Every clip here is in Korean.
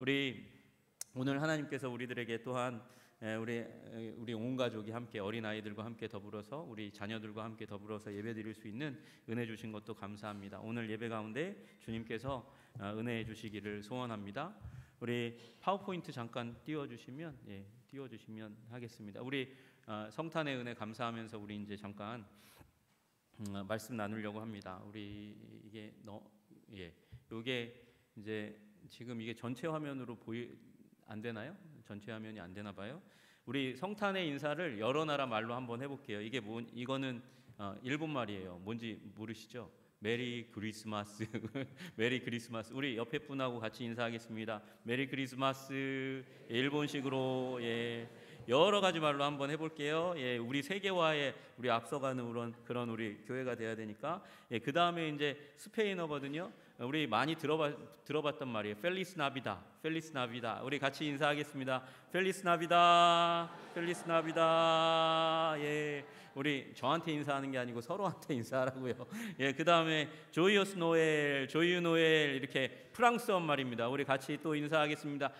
우리 오늘 하나님께서 우리들에게 또한 우리 온 가족이 함께 어린 아이들과 함께 더불어서 우리 자녀들과 함께 더불어서 예배드릴 수 있는 은혜 주신 것도 감사합니다. 오늘 예배 가운데 주님께서 은혜해 주시기를 소원합니다. 우리 파워포인트 잠깐 띄워주시면 하겠습니다. 우리 성탄의 은혜 감사하면서 우리 이제 잠깐 말씀 나누려고 합니다. 우리 이게 이제 지금 이게 전체 화면으로 안 되나요? 전체 화면이 안 되나 봐요. 우리 성탄의 인사를 여러 나라 말로 한번 해볼게요. 이거는 일본 말이에요. 뭔지 모르시죠? 메리 크리스마스. 메리 크리스마스. 우리 옆에 분하고 같이 인사하겠습니다. 메리 크리스마스. 일본식으로 여러 가지 말로 한번 해볼게요. 우리 세계화에 우리 앞서가는 그런 우리 교회가 돼야 되니까. 그 다음에 이제 스페인어거든요. 우리 많이 들어봤단 말이에요. 펠리스 나비다. 펠리스 나비다. 우리 같이 인사하겠습니다. 펠리스 나비다. 펠리스 나비다. 우리 저한테 인사하는 게 아니고 서로한테 인사하라고요. 그 다음에 조이어스 노엘, 조유 노엘 이렇게 프랑스어 말입니다. 우리 같이 또 인사하겠습니다.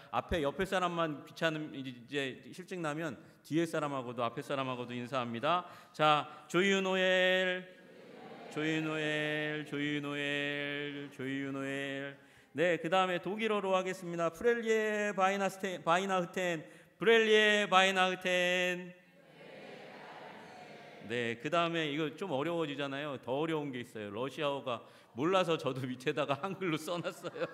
옆에 사람만 귀찮음 이제 실증 나면 뒤에 사람하고도 앞에 사람하고도 인사합니다. 자, 조유 노엘. 조유 노엘, 조유 노엘, 조유 노엘. 네, 그 다음에 독일어로 하겠습니다. 프렐리에 바이나흐텐, 프렐리에 바이나흐텐. 네, 그 다음에 이거 좀 어려워지잖아요. 더 어려운 게 있어요. 러시아어가 몰라서 저도 밑에다가 한글로 써놨어요.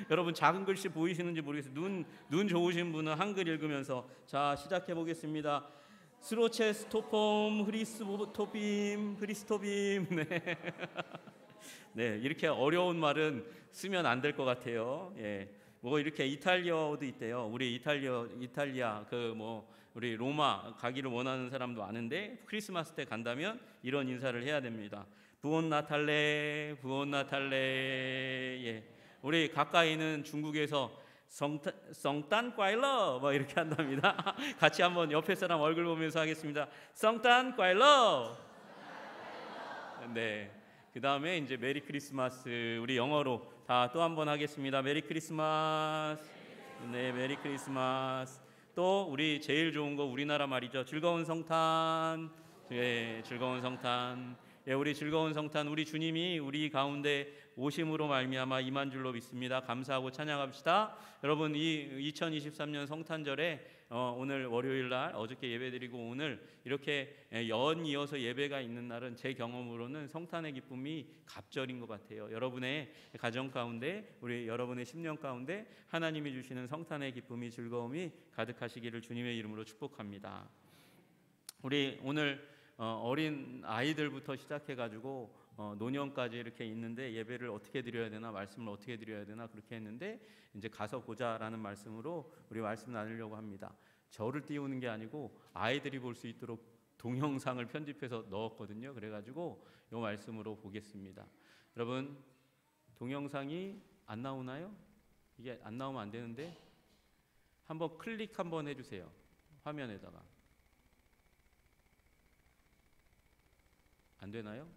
여러분 작은 글씨 보이시는지 모르겠어요. 눈 좋으신 분은 한글 읽으면서 자 시작해 보겠습니다. 스로체 스토폼 흐리스토빔. 네, 이렇게 어려운 말은 쓰면 안 될 것 같아요. 뭐 이렇게 이탈리아어도 있대요. 우리 이탈리아 우리 로마 가기를 원하는 사람도 아는데 크리스마스 때 간다면 이런 인사를 해야 됩니다. 부온 나탈레, 부온 나탈레. 우리 가까이는 중국에서 성탄 꽈일러 뭐 이렇게 한답니다. 같이 한번 옆에 사람 얼굴 보면서 하겠습니다. 성탄 꽈일러. 네. 그 다음에 이제 메리 크리스마스 우리 영어로 다 또 한번 하겠습니다. 메리 크리스마스. 네, 메리 크리스마스. 또 우리 제일 좋은 거 우리나라 말이죠. 즐거운 성탄. 즐거운 성탄. 우리 즐거운 성탄 우리 주님이 우리 가운데 오심으로 말미암아 임한 줄로 믿습니다. 감사하고 찬양합시다. 여러분 이 2023년 성탄절에 오늘 월요일 날 어저께 예배드리고 오늘 이렇게 연이어서 예배가 있는 날은 제 경험으로는 성탄의 기쁨이 갑절인 것 같아요. 여러분의 가정 가운데 우리 여러분의 10년 가운데 하나님이 주시는 성탄의 기쁨이 즐거움이 가득하시기를 주님의 이름으로 축복합니다. 우리 오늘 어린 아이들부터 시작해가지고 노년까지 이렇게 있는데 예배를 어떻게 드려야 되나 말씀을 어떻게 드려야 되나 그렇게 했는데 이제 가서 보자라는 말씀으로 우리 말씀 나누려고 합니다. 저를 띄우는 게 아니고 아이들이 볼 수 있도록 동영상을 편집해서 넣었거든요. 그래가지고 이 말씀으로 보겠습니다. 여러분 동영상이 안 나오나요? 이게 안 나오면 안 되는데 한번 클릭 한번 해주세요. 화면에다가. 안 되나요?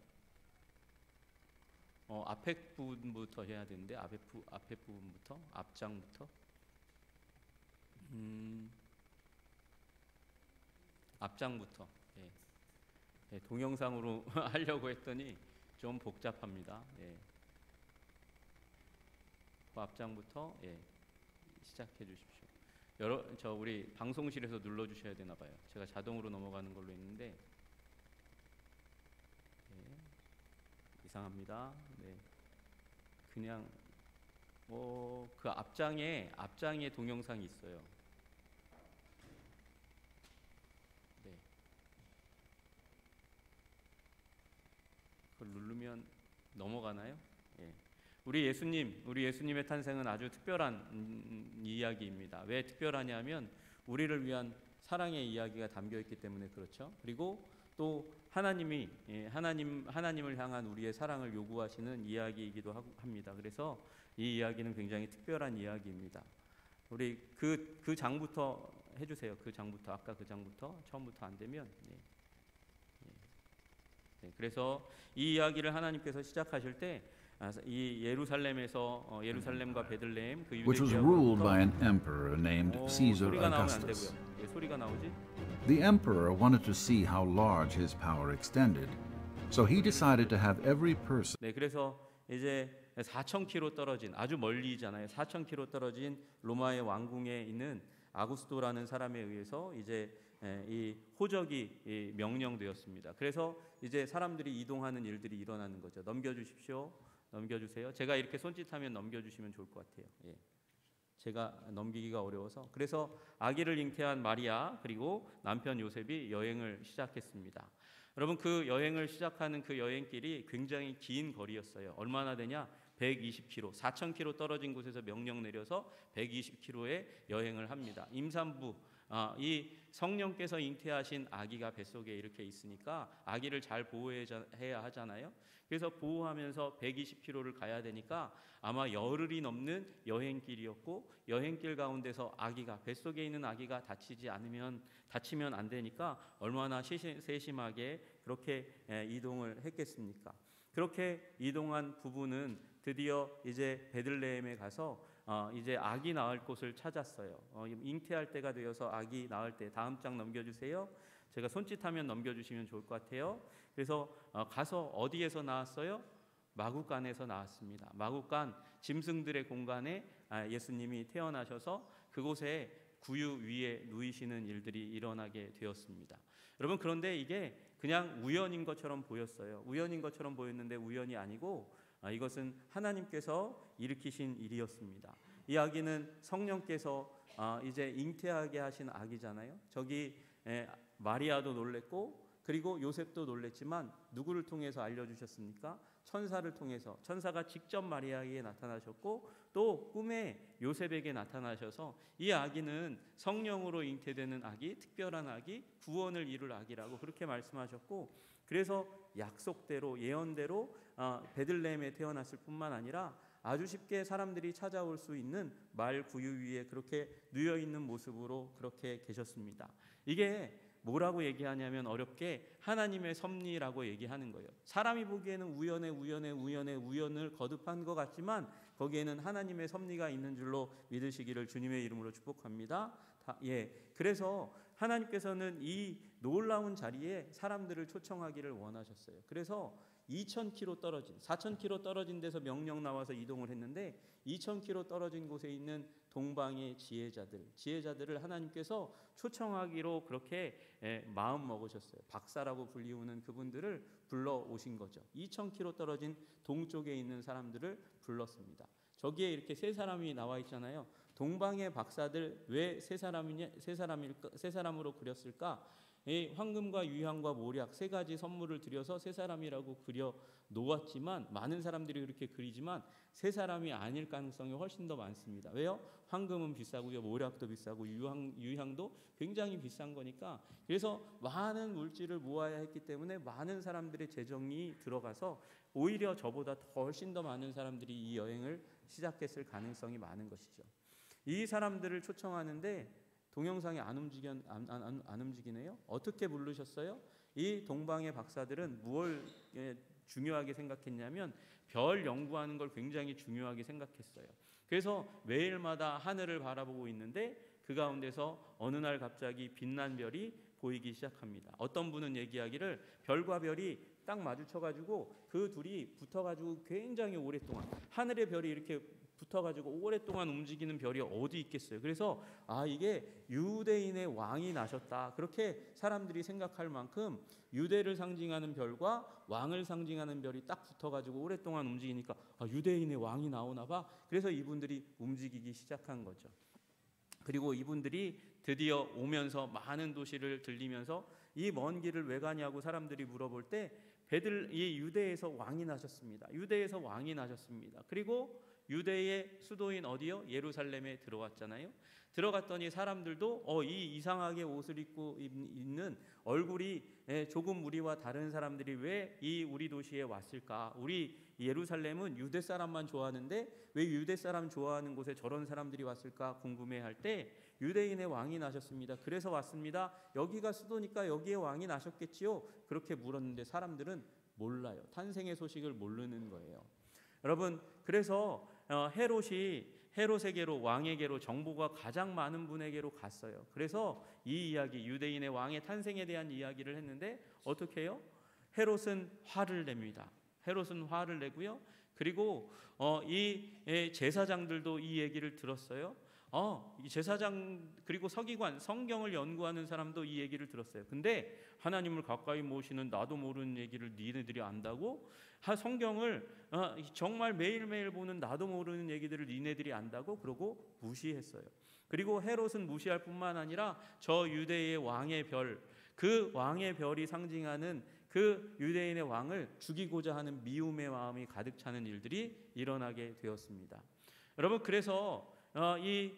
앞에 부분부터 해야 되는데 앞에 부분부터 앞장부터 앞장부터 동영상으로 하려고 했더니 좀 복잡합니다. 그 앞장부터 시작해 주십시오. 우리 방송실에서 눌러 주셔야 되나 봐요. 제가 자동으로 넘어가는 걸로 했는데 이상합니다. 네, 그냥 그 앞장에 동영상이 있어요. 네, 그걸 누르면 넘어가나요? 우리 예수님의 탄생은 아주 특별한 이야기입니다. 왜 특별하냐면 우리를 위한 사랑의 이야기가 담겨 있기 때문에 그렇죠. 그리고 또 하나님을 향한 우리의 사랑을 요구하시는 이야기이기도 합니다. 그래서 이 이야기는 굉장히 특별한 이야기입니다. 우리 그 장부터 해주세요. 그 장부터 아까 그 장부터 처음부터 안 되면 그래서 이 이야기를 하나님께서 시작하실 때 이 예루살렘에서 예루살렘과 베들레헴 그 which was 유대 ruled by 지역으로부터 an emperor named Caesar 소리가 나오면 안 Augustus. 되고요. 왜 소리가 나오지? The emperor wanted to see how large his power extended, so he decided to have every person 네, 그래서 이제 4,000km 떨어진 아주 멀리잖아요. 4,000km 떨어진 로마의 왕궁에 있는 아구스토라는 사람에 의해서 이제 이 호적이 명령되었습니다. 그래서 이제 사람들이 이동하는 일들이 일어나는 거죠. 넘겨주십시오. 넘겨주세요. 제가 이렇게 손짓하면 넘겨주시면 좋을 것 같아요. 예. 제가 넘기기가 어려워서. 그래서 아기를 잉태한 마리아 그리고 남편 요셉이 여행을 시작했습니다. 여러분 그 여행을 시작하는 그 여행길이 굉장히 긴 거리였어요. 얼마나 되냐? 120km, 4,000km 떨어진 곳에서 명령 내려서 120km의 여행을 합니다. 임산부, 이 성령께서 잉태하신 아기가 뱃속에 이렇게 있으니까 아기를 잘 보호해야 하잖아요. 그래서 보호하면서 120km를 가야 되니까 아마 열흘이 넘는 여행길이었고 여행길 가운데서 아기가 뱃속에 있는 아기가 다치면 안 되니까 얼마나 세심하게 그렇게 이동을 했겠습니까? 그렇게 이동한 부부는 드디어 이제 베들레헴에 가서 이제 아기 낳을 곳을 찾았어요. 잉태할 때가 되어서 아기 낳을 때 다음 장 넘겨주세요. 제가 손짓하면 넘겨주시면 좋을 것 같아요. 그래서 가서 어디에서 나왔어요? 마구간에서 나왔습니다. 마구간 짐승들의 공간에 예수님이 태어나셔서 그곳에 구유 위에 누이시는 일들이 일어나게 되었습니다. 여러분 그런데 이게 그냥 우연인 것처럼 보였어요. 우연인 것처럼 보였는데 우연이 아니고 이것은 하나님께서 일으키신 일이었습니다. 이 아기는 성령께서 이제 잉태하게 하신 아기잖아요. 저기 마리아도 놀랬고 그리고 요셉도 놀랬지만 누구를 통해서 알려주셨습니까? 천사를 통해서 천사가 직접 마리아에게 나타나셨고 또 꿈에 요셉에게 나타나셔서 이 아기는 성령으로 잉태되는 아기, 특별한 아기, 구원을 이룰 아기라고 그렇게 말씀하셨고 그래서 약속대로 예언대로 베들레헴에 태어났을 뿐만 아니라 아주 쉽게 사람들이 찾아올 수 있는 말 구유 위에 그렇게 누여 있는 모습으로 그렇게 계셨습니다. 이게 뭐라고 얘기하냐면 어렵게 하나님의 섭리라고 얘기하는 거예요. 사람이 보기에는 우연을 거듭한 것 같지만 거기에는 하나님의 섭리가 있는 줄로 믿으시기를 주님의 이름으로 축복합니다. 그래서 하나님께서는 이 놀라운 자리에 사람들을 초청하기를 원하셨어요. 그래서 2,000km 떨어진 4,000km 떨어진 데서 명령 나와서 이동을 했는데 2,000km 떨어진 곳에 있는 동방의 지혜자들을 하나님께서 초청하기로 그렇게 마음 먹으셨어요. 박사라고 불리우는 그분들을 불러 오신 거죠. 2,000km 떨어진 동쪽에 있는 사람들을 불렀습니다. 저기에 이렇게 세 사람이 나와 있잖아요. 동방의 박사들 왜 세 사람으로 그렸을까? 황금과 유향과 모략 세 가지 선물을 드려서 세 사람이라고 그려 놓았지만 많은 사람들이 그렇게 그리지만 세 사람이 아닐 가능성이 훨씬 더 많습니다. 왜요? 황금은 비싸고요, 모략도 비싸고 유향도 굉장히 비싼 거니까 그래서 많은 물질을 모아야 했기 때문에 많은 사람들의 재정이 들어가서 오히려 저보다 훨씬 더 많은 사람들이 이 여행을 시작했을 가능성이 많은 것이죠. 이 사람들을 초청하는데 동영상이 안 움직이네요. 어떻게 부르셨어요? 이 동방의 박사들은 무엇을 중요하게 생각했냐면 별 연구하는 걸 굉장히 중요하게 생각했어요. 그래서 매일마다 하늘을 바라보고 있는데 그 가운데서 어느 날 갑자기 빛난 별이 보이기 시작합니다. 어떤 분은 얘기하기를 별과 별이 딱 마주쳐가지고 그 둘이 붙어가지고 굉장히 오랫동안 하늘의 별이 이렇게 붙어가지고 오랫동안 움직이는 별이 어디 있겠어요. 그래서 이게 유대인의 왕이 나셨다 그렇게 사람들이 생각할 만큼 유대를 상징하는 별과 왕을 상징하는 별이 딱 붙어가지고 오랫동안 움직이니까 유대인의 왕이 나오나 봐. 그래서 이분들이 움직이기 시작한 거죠. 그리고 이분들이 드디어 오면서 많은 도시를 들리면서 이 먼 길을 왜 가냐고 사람들이 물어볼 때 이 유대에서 왕이 나셨습니다. 유대에서 왕이 나셨습니다. 그리고 유대의 수도인 어디요? 예루살렘에 들어왔잖아요. 들어갔더니 사람들도 이 이상하게 옷을 입고 있는 얼굴이 조금 우리와 다른 사람들이 왜 이 우리 도시에 왔을까? 우리 예루살렘은 유대 사람만 좋아하는데 왜 유대 사람 좋아하는 곳에 저런 사람들이 왔을까 궁금해할 때 유대인의 왕이 나셨습니다. 그래서 왔습니다. 여기가 수도니까 여기에 왕이 나셨겠지요? 그렇게 물었는데 사람들은 몰라요. 탄생의 소식을 모르는 거예요. 여러분, 그래서 헤롯에게로, 왕에게로 정보가 가장 많은 분에게로 갔어요. 그래서 이 이야기, 유대인의 왕의 탄생에 대한 이야기를 했는데 어떻게 해요? 헤롯은 화를 냅니다. 헤롯은 화를 내고요. 그리고 이 제사장들도 이 얘기를 들었어요. 이 제사장 그리고 서기관, 성경을 연구하는 사람도 이 얘기를 들었어요. 근데 하나님을 가까이 모시는 나도 모르는 얘기를 니네들이 안다고? 성경을 정말 매일매일 보는 나도 모르는 얘기들을 니네들이 안다고? 그러고 무시했어요. 그리고 헤롯은 무시할 뿐만 아니라 저 유대의 왕의 별, 그 왕의 별이 상징하는 그 유대인의 왕을 죽이고자 하는 미움의 마음이 가득 차는 일들이 일어나게 되었습니다. 여러분, 그래서 이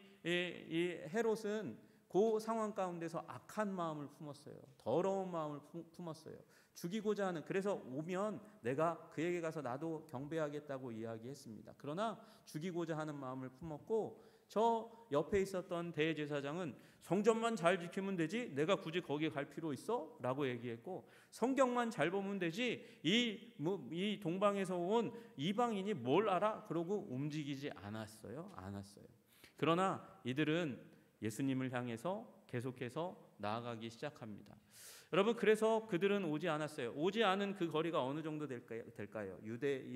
헤롯은 그 상황 가운데서 악한 마음을 품었어요. 더러운 마음을 품었어요. 죽이고자 하는, 그래서 오면 내가 그에게 가서 나도 경배하겠다고 이야기했습니다. 그러나 죽이고자 하는 마음을 품었고, 저 옆에 있었던 대제사장은 성전만 잘 지키면 되지 내가 굳이 거기 갈 필요 있어? 라고 얘기했고, 성경만 잘 보면 되지 이 동방에서 온 이방인이 뭘 알아? 그러고 움직이지 않았어요. 그러나 이들은 예수님을 향해서 계속해서 나아가기 시작합니다. 여러분, 그래서 그들은 오지 않았어요. 오지 않은 그 거리가 어느 정도 될까요?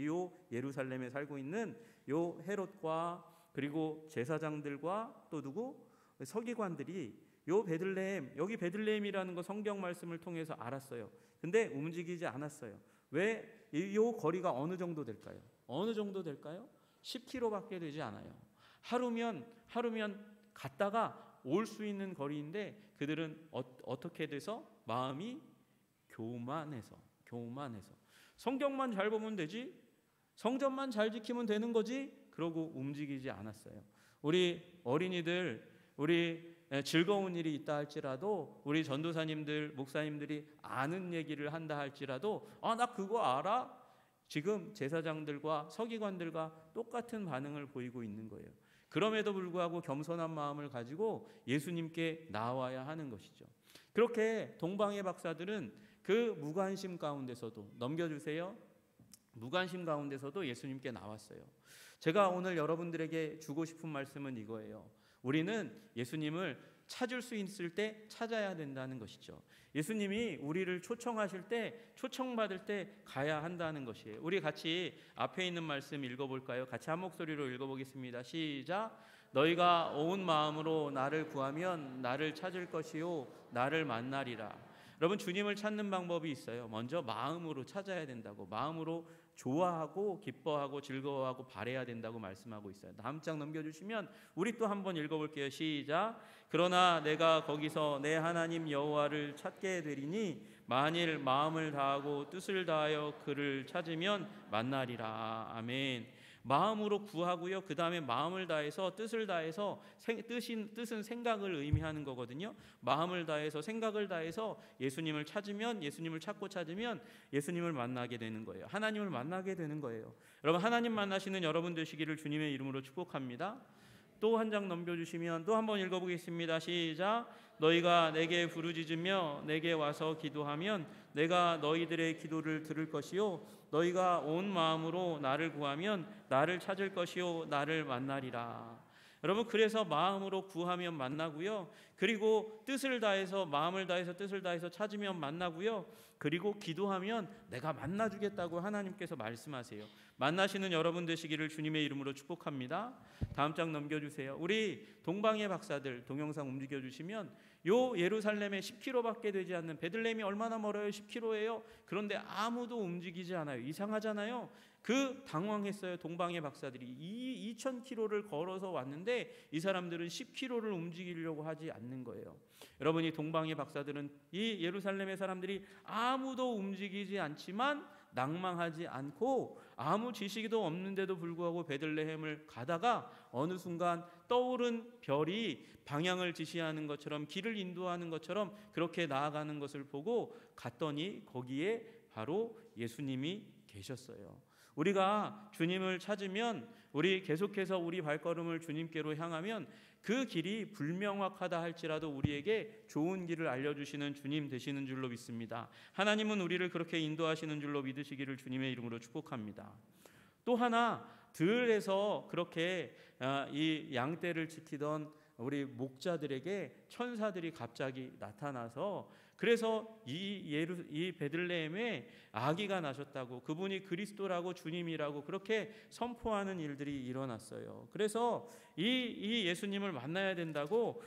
요 예루살렘에 살고 있는 요 헤롯과 그리고 제사장들과 또 누구? 서기관들이 요 베들레헴, 여기 베들레헴이라는 거 성경 말씀을 통해서 알았어요. 근데 움직이지 않았어요. 왜? 요 거리가 어느 정도 될까요? 10km밖에 되지 않아요. 하루면 갔다가 올 수 있는 거리인데 그들은 어떻게 돼서? 마음이 교만해서 성경만 잘 보면 되지, 성전만 잘 지키면 되는 거지, 그러고 움직이지 않았어요. 우리 어린이들, 우리 즐거운 일이 있다 할지라도, 우리 전도사님들, 목사님들이 아는 얘기를 한다 할지라도 나 그거 알아? 지금 제사장들과 서기관들과 똑같은 반응을 보이고 있는 거예요. 그럼에도 불구하고 겸손한 마음을 가지고 예수님께 나와야 하는 것이죠. 그렇게 동방의 박사들은 그 무관심 가운데서도, 넘겨주세요. 무관심 가운데서도 예수님께 나왔어요. 제가 오늘 여러분들에게 주고 싶은 말씀은 이거예요. 우리는 예수님을 찾을 수 있을 때 찾아야 된다는 것이죠. 예수님이 우리를 초청하실 때, 초청받을 때 가야 한다는 것이에요. 우리 같이 앞에 있는 말씀 읽어볼까요? 같이 한 목소리로 읽어보겠습니다. 시작. 너희가 온 마음으로 나를 구하면 나를 찾을 것이요 나를 만나리라. 여러분, 주님을 찾는 방법이 있어요. 먼저 마음으로 찾아야 된다고, 마음으로 좋아하고 기뻐하고 즐거워하고 바라야 된다고 말씀하고 있어요. 다음 장 넘겨주시면 우리 또 한번 읽어볼게요. 시작. 그러나 내가 거기서 내 하나님 여호와를 찾게 되리니 만일 마음을 다하고 뜻을 다하여 그를 찾으면 만나리라. 아멘. 마음으로 구하고요. 그 다음에 마음을 다해서, 뜻을 다해서, 뜻은 생각을 의미하는 거거든요. 마음을 다해서, 생각을 다해서 예수님을 찾으면, 예수님을 찾고 찾으면 예수님을 만나게 되는 거예요. 하나님을 만나게 되는 거예요. 여러분, 하나님 만나시는 여러분 되시기를 주님의 이름으로 축복합니다. 또 한 장 넘겨주시면 또 한번 읽어보겠습니다. 시작. 너희가 내게 부르짖으며 내게 와서 기도하면 내가 너희들의 기도를 들을 것이요 너희가 온 마음으로 나를 구하면 나를 찾을 것이요 나를 만나리라. 여러분, 그래서 마음으로 구하면 만나고요. 그리고 뜻을 다해서, 마음을 다해서 뜻을 다해서 찾으면 만나고요. 그리고 기도하면 내가 만나주겠다고 하나님께서 말씀하세요. 만나시는 여러분 되시기를 주님의 이름으로 축복합니다. 다음 장 넘겨주세요. 우리 동방의 박사들 동영상 움직여주시면 요 예루살렘에 10km밖에 되지 않는, 베들레헴이 얼마나 멀어요? 10km예요. 그런데 아무도 움직이지 않아요. 이상하잖아요. 그 당황했어요. 동방의 박사들이 2000km를 걸어서 왔는데 이 사람들은 10km를 움직이려고 하지 않는 거예요. 여러분, 이 동방의 박사들은, 이 예루살렘의 사람들이 아무도 움직이지 않지만 낭망하지 않고 아무 지식도 없는데도 불구하고 베들레헴을 가다가 어느 순간 떠오른 별이 방향을 지시하는 것처럼, 길을 인도하는 것처럼 그렇게 나아가는 것을 보고 갔더니 거기에 바로 예수님이 계셨어요. 우리가 주님을 찾으면, 우리 계속해서 우리 발걸음을 주님께로 향하면 그 길이 불명확하다 할지라도 우리에게 좋은 길을 알려주시는 주님 되시는 줄로 믿습니다. 하나님은 우리를 그렇게 인도하시는 줄로 믿으시기를 주님의 이름으로 축복합니다. 또 하나 들에서 그렇게 이 양떼를 지키던 우리 목자들에게 천사들이 갑자기 나타나서 그래서 이 베들레헴에 아기가 나셨다고, 그분이 그리스도라고 주님이라고 그렇게 선포하는 일들이 일어났어요. 그래서 이 예수님을 만나야 된다고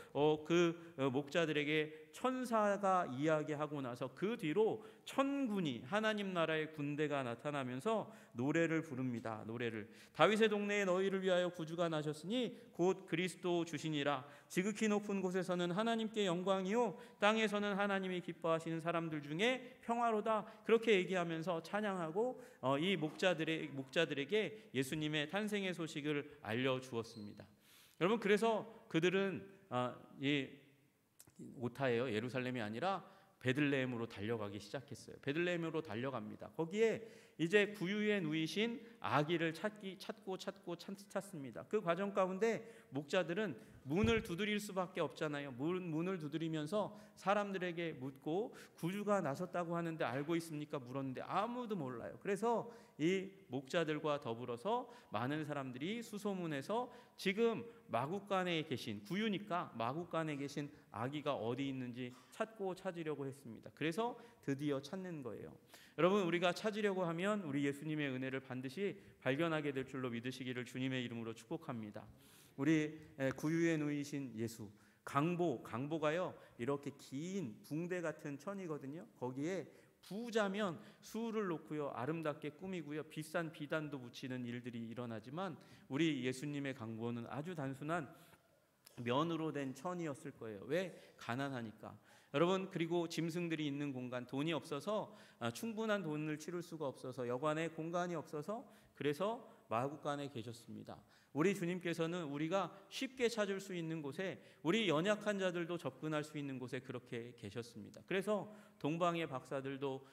그 목자들에게 천사가 이야기하고 나서 그 뒤로 천군이, 하나님 나라의 군대가 나타나면서 노래를 부릅니다. 노래를. 다윗의 동네에 너희를 위하여 구주가 나셨으니 곧 그리스도 주시니라. 지극히 높은 곳에서는 하나님께 영광이요 땅에서는 하나님이 기뻐하시는 사람들 중에 평화로다. 그렇게 얘기하면서 찬양하고 이 목자들에게 예수님의 탄생의 소식을 알려주었습니다. 여러분, 그래서 그들은 이 오타예요. 예루살렘이 아니라 베들레헴으로 달려가기 시작했어요. 베들레헴으로 달려갑니다. 거기에 이제 구유에 누이신 아기를 찾습니다. 그 과정 가운데 목자들은 문을 두드릴 수밖에 없잖아요. 문을 두드리면서 사람들에게 묻고 구주가 나섰다고 하는데 알고 있습니까? 물었는데 아무도 몰라요. 그래서 이 목자들과 더불어서 많은 사람들이 수소문해서 지금 마구간에 계신, 구유니까 마구간에 계신 아기가 어디 있는지 찾으려고 했습니다. 그래서 드디어 찾는 거예요. 여러분, 우리가 찾으려고 하면 우리 예수님의 은혜를 반드시 발견하게 될 줄로 믿으시기를 주님의 이름으로 축복합니다. 우리 구유에 누이신 예수, 강보가요 이렇게 긴 붕대 같은 천이거든요. 거기에 부자면 수를 놓고요 아름답게 꾸미고요 비싼 비단도 붙이는 일들이 일어나지만 우리 예수님의 강보는 아주 단순한 면으로 된 천이었을 거예요. 왜? 가난하니까. 여러분, 그리고 짐승들이 있는 공간, 돈이 없어서 충분한 돈을 치를 수가 없어서 여관에 공간이 없어서 그래서 마구간에 계셨습니다. 우리 주님께서는 우리가 쉽게 찾을 수 있는 곳에, 우리 연약한 자들도 접근할 수 있는 곳에 그렇게 계셨습니다. 그래서 동방의 박사들도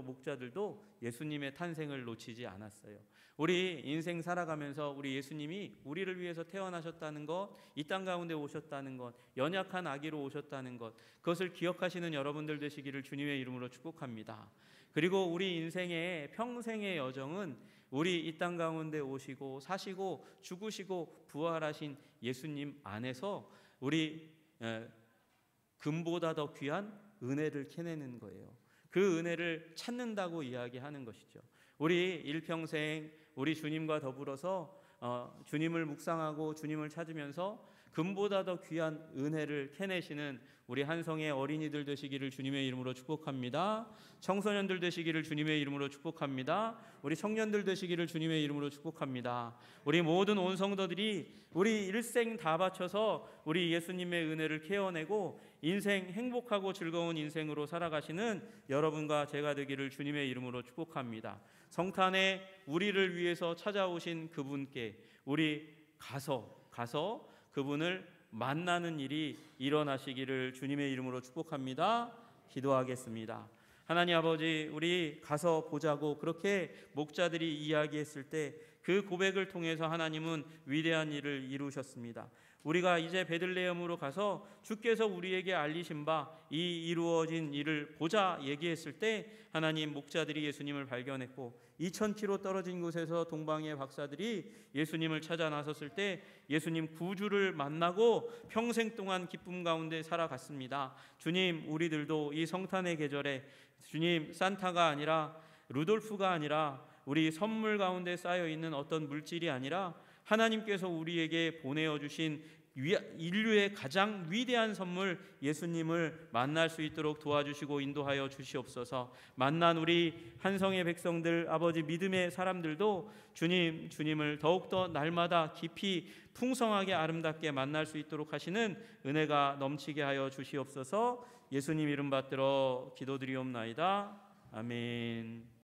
목자들도 예수님의 탄생을 놓치지 않았어요. 우리 인생 살아가면서 우리 예수님이 우리를 위해서 태어나셨다는 것, 이 땅 가운데 오셨다는 것, 연약한 아기로 오셨다는 것, 그것을 기억하시는 여러분들 되시기를 주님의 이름으로 축복합니다. 그리고 우리 인생의 평생의 여정은 우리 이 땅 가운데 오시고 사시고 죽으시고 부활하신 예수님 안에서 우리 금보다 더 귀한 은혜를 캐내는 거예요. 그 은혜를 찾는다고 이야기하는 것이죠. 우리 일평생 우리 주님과 더불어서 주님을 묵상하고 주님을 찾으면서 금보다 더 귀한 은혜를 캐내시는 우리 한성의 어린이들 되시기를 주님의 이름으로 축복합니다. 청소년들 되시기를 주님의 이름으로 축복합니다. 우리 청년들 되시기를 주님의 이름으로 축복합니다. 우리 모든 온 성도들이 우리 일생 다 바쳐서 우리 예수님의 은혜를 캐어내고 인생 행복하고 즐거운 인생으로 살아가시는 여러분과 제가 되기를 주님의 이름으로 축복합니다. 성탄에 우리를 위해서 찾아오신 그분께 우리 가서 그분을 만나는 일이 일어나시기를 주님의 이름으로 축복합니다. 기도하겠습니다. 하나님 아버지, 우리 가서 보자고 그렇게 목자들이 이야기했을 때 그 고백을 통해서 하나님은 위대한 일을 이루셨습니다. 우리가 이제 베들레헴으로 가서 주께서 우리에게 알리신 바 이 이루어진 일을 보자 얘기했을 때 하나님, 목자들이 예수님을 발견했고 2000km 떨어진 곳에서 동방의 박사들이 예수님을 찾아 나섰을 때 예수님 구주를 만나고 평생 동안 기쁨 가운데 살아갔습니다. 주님, 우리들도 이 성탄의 계절에 주님, 산타가 아니라 루돌프가 아니라 우리 선물 가운데 쌓여 있는 어떤 물질이 아니라 하나님께서 우리에게 보내어 주신 인류의 가장 위대한 선물 예수님을 만날 수 있도록 도와주시고 인도하여 주시옵소서. 만난 우리 한성의 백성들, 아버지 믿음의 사람들도 주님을 더욱더 날마다 깊이 풍성하게 아름답게 만날 수 있도록 하시는 은혜가 넘치게 하여 주시옵소서. 예수님 이름 받들어 기도드리옵나이다. 아멘.